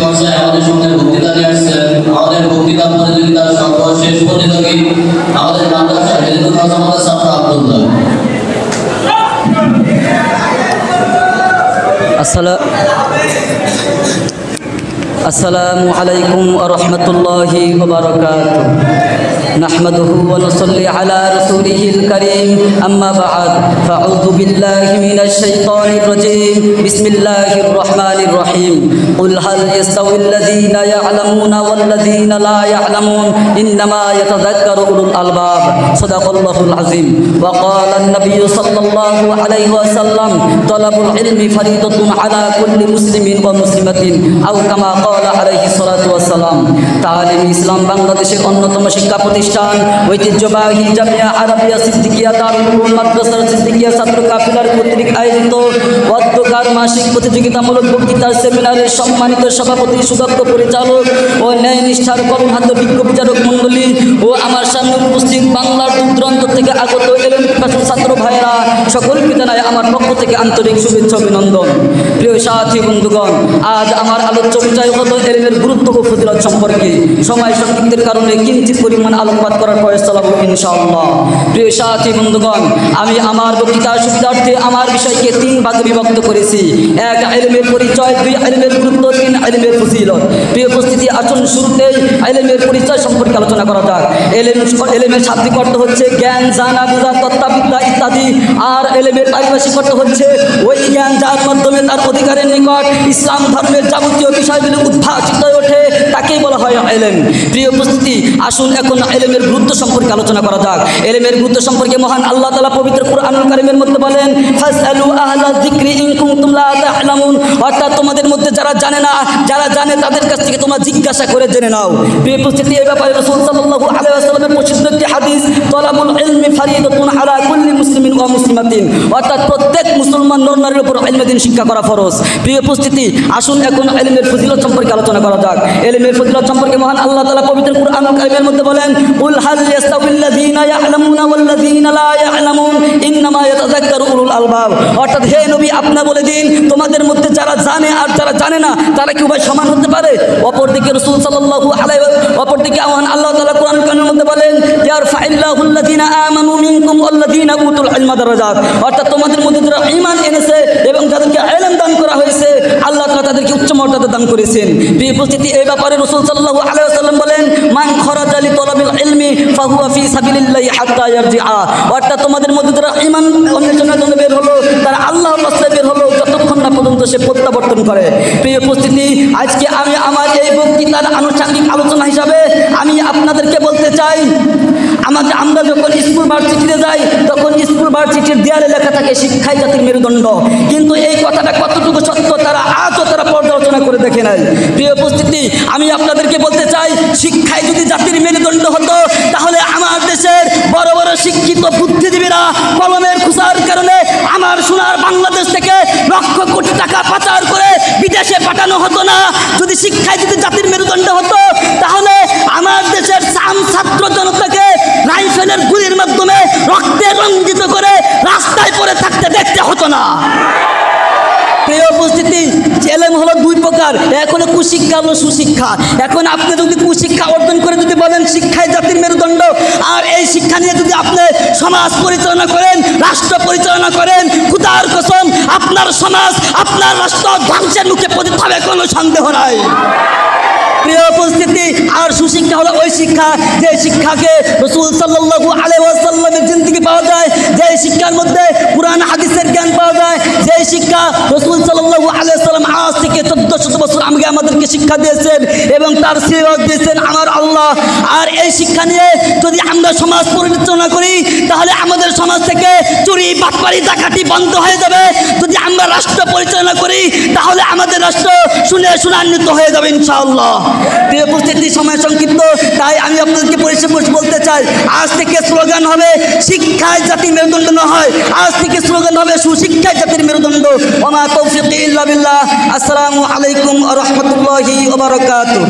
মশাই আমাদের সঙ্গে বক্তৃতা নিয়ে আসছেন। আমাদের বক্তৃতা প্রতিযোগিতার সর্বশেষ প্রতিযোগী আমাদের মাদ্রাসা হেলিদুল আমাদের ছাত্র আব্দুল্লাহ। আসসালামু আলাইকুম ওয়া রাহমাতুল্লাহি ওয়া বারাকাতুহু। نحمده ونصلي على رسوله الكريم أما بعد فأعوذ بالله من الشيطان الرجيم بسم الله الرحمن الرحيم قل هل يستوي الذين يعلمون والذين لا يعلمون إنما يتذكر أولو الألباب صدق الله العظيم وقال النبي صلى الله عليه وسلم طلب العلم فريضة على كل مسلم ومسلمة أو كما قال عليه الصلاة والسلام تعليم ইসলাম বাংলাদেশের অন্যতম শিক্ষা প্রতিষ্ঠান ঐতিহ্যবাহী জামিয়া আরাবিয়া সিদ্দিকিয়া দারুল উলুম মাদ্রাসা সিদ্দিকিয়া ছাত্র কাফিলার কর্তৃক আয়োজিত অধ্যকার মাসিক প্রতিযোগিতামূলক বক্তৃতার সেমিনারের সম্মানিত সভাপতি সুদক্ষ পরিচালক ও ন্যায় নিষ্ঠার কর্মহাদ্য বিজ্ঞ বিচারক মণ্ডলী ও আমার সামনে উপস্থিত বাংলার দূরদূরান্ত থেকে আগত এলএম পিপাসু ছাত্র ভাইয়েরা সকল পিতানায় আমার পক্ষ থেকে আন্তরিক শুভেচ্ছা অভিনন্দন। প্রিয় সাথী বন্ধুগণ, আজ আমার আলোচ্য বিষয় হলো এলএমের গুরুত্ব ও ফজিলত সম্পর্কে। সময় সংক্ষিপ্তের কারণে কিঞ্চিত পরিমাণ আলোকপাত করার প্রয়াস চালাবো ইনশাআল্লাহ। প্রিয় সাথী বন্ধুগণ, আমি আমার বক্তৃতার সুবিধার্থে আমার বিষয়কে তিন ভাগে বিভক্ত করেছি। এক, ইলমের পরিচয়; দুই, ইলমের গুরুত্ব; তিন, ইলমের ফজিলত। প্রিয় উপস্থিতি, আসুন শুরুতেই ইলমের পরিচয় সম্পর্কে আলোচনা করা যাক। ইলমের শাব্দিক অর্থ হচ্ছে জ্ঞান, জানা, বোঝা, তত্ত্ববিদ্যা ইত্যাদি। আর ইলমের পারিভাষিক অর্থ হচ্ছে ওই জ্ঞান যার মাধ্যমে তার অধিকারের নিকট ইসলাম ধর্মের যাবতীয় বিষয়গুলি উদ্ভাসিত হয়ে ওঠে, তাকেই বলা হয় ইলম। প্রিয় উপস্থিতি, আসুন এখন ইলমের গুরুত্ব সম্পর্কে আলোচনা করা যাক। ইলমের গুরুত্ব সম্পর্কে মহান আল্লাহ তাআলা পবিত্র কুরআনুল কারীমের মধ্যে বলেন, ফাসআলু আহলা যিকরি ইন কুনতুম লা তা'লামুন, অর্থাৎ তোমাদের মধ্যে যারা জানে না, যারা জানে তাদের কাছ থেকে তোমরা জিজ্ঞাসা করে জেনে নাও। প্রিয় উপস্থিতি, এই ব্যাপারে রাসূল সাল্লাল্লাহু আলাইহি ওয়াসাল্লামের প্রসিদ্ধ একটি হাদিস, তালাবুল ইলমি ফারিদাতুন আলা কুল্লি মুসলিমিন ওয়া মুসলিমাতিন, অর্থাৎ প্রত্যেক মুসলমান নর নারীর উপর ইলমে দ্বীন শিক্ষা করা ফরজ। প্রিয় উপস্থিতি, আসুন এখন ইলমের ফজিলত সম্পর্কে আলোচনা করা যাক। ইলমের ফজিলত সম্পর্কে মহান আল্লাহ তাআলা পবিত্র কুরআনুল কারীমের মধ্যে বলেন, কুল হাল ইয়াস্তাউল্লাযীনা ইয়া'লামুনা ওয়াল্লাযীনা লা ইয়া'লামুন ইন্নামা ইয়াতাযাক্কারু উলুল আলবাব, অর্থাৎ হে নবী, আপনি বলে দিন তোমাদের মধ্যে যারা জানে আর যারা জানে না তারা কি উভয় সমান হতে পারে? অপরদিকে রাসূল সাল্লাল্লাহু আলাইহি অপরদিকে মহান আল্লাহ তাআলা কুরআনুল কারীমের মধ্যে বলেন, ইয়ারফাইল্লাহুল্লাযীনা আমানু মিনকুম ওয়াল্লাযীনা উতুল ইলমা দারাজাত, অর্থাৎ তোমাদের মধ্যে যারা ঈমান এনেছে এবং যাদেরকে ইলম দান করা হয়েছে আল্লাহ তাআলা তাদেরকে উচ্চ মর্যাদা দান করেছেন। প্রিয় উপস্থিতি, এই ব্যাপারে রাসূল সাল্লাল্লাহু আলাইহি ওয়াসাল্লাম বলেন, মান খরাজা লি তলাবিল ইলমি ফাহুয়া ফি সাবিলিল্লাহি হাত্তা ইয়ারজিআ, অর্থাৎ তোমাদের মধ্যে যারা ঈমান অন্বেষণের জন্য বের হলো তারা আল্লাহর রাস্তায় বের হলো যতক্ষণ না পর্যন্ত সে প্রত্যাবর্তন করে। প্রিয় উপস্থিতি, আজকে আমি আমার এই বক্তৃতার আনুষঙ্গিক আলোচনা হিসাবে আমি আপনাদেরকে বলতে চাই, আমরা যখন স্কুল ভার্সিটিতে যাই তখন স্কুল ভার্সিটির দেয়ালে লেখা থাকে শিক্ষাই জাতির মেরুদণ্ড, কিন্তু এই কথাটা কতটুকু সত্য তারা আজও পর্যালোচনা করে দেখে নাই। প্রিয় উপস্থিতি, আমি আপনাদেরকে বলতে চাই, শিক্ষায় যদি জাতির মেরুদণ্ড হতো তাহলে আমার দেশের বড় বড় শিক্ষিত বুদ্ধিজীবীরা কলমের খুসার কারণে আমার সোনার বাংলাদেশ থেকে লক্ষ কোটি টাকা পাচার করে বিদেশে পাঠানো হতো না। যদি শিক্ষায় যদি জাতির মেরুদণ্ড হতো তাহলে আমার দেশের ছাত্র জনতাকে রাইফেলের গুলির মাধ্যমে রক্তে রঞ্জিত করে রাস্তায় পড়ে থাকতে দেখতে হতো না। প্রিয় উপস্থিতি, ইলম হলো দুই প্রকার, এক হলো কুশিক্ষা, হলো সুশিক্ষা। এখন আপনি যদি কুশিক্ষা অর্জন করে যদি বলেন শিক্ষায় জাতির মেরুদণ্ড, আর এই শিক্ষা নিয়ে যদি আপনি সমাজ পরিচালনা করেন, রাষ্ট্র পরিচালনা করেন, খোদার কসম আপনার সমাজ, আপনার রাষ্ট্র ধ্বংসের মুখে পতিত হবে, কোনো সন্দেহ নাই। প্রিয় উপস্থিতি, আর সুশিক্ষা হলো ওই শিক্ষা যে শিক্ষাকে রাসূল সাল্লাল্লাহু আলাইহি ওয়াসাল্লামের জিন্দেগি পাওয়া যায়, যে শিক্ষার মধ্যে কুরআন হাদিসের জ্ঞান পাওয়া যায়, যে শিক্ষা রাসূল সাল্লাল্লাহু আলাইহি ওয়াসাল্লাম আজ থেকে 1400 বছর আগে আমাদেরকে শিক্ষা দিয়েছেন এবং তার সিরাত দিয়েছেন আমার আল্লাহ। আর এই শিক্ষা নিয়ে যদি আমরা সমাজ পরিচালনা করি তাহলে আমাদের সমাজ থেকে চুরি, বাটপারি, ডাকাতি বন্ধ হয়ে যাবে। যদি আমরা রাষ্ট্র পরিচালনা করি তাহলে আমাদের রাষ্ট্র সুনান্বিত হয়ে যাবে ইনশাআল্লাহ। প্রিয় উপস্থিতি, সময় সংক্ষিপ্ত, তাই আমি আপনাদেরকে পরিষ্কার বলতে চাই, আজ থেকে স্লোগান হবে শিক্ষায় জাতির মেরুদণ্ড না হয়, আজ থেকে স্লোগান হবে সুশিক্ষায় জাতির মেরুদণ্ড। ওয়া মা তাওফীকি ইল্লা বিল্লাহ। আসসালামু আলাইকুম ওয়া রাহমাতুল্লাহি ওয়া বারাকাতুহু।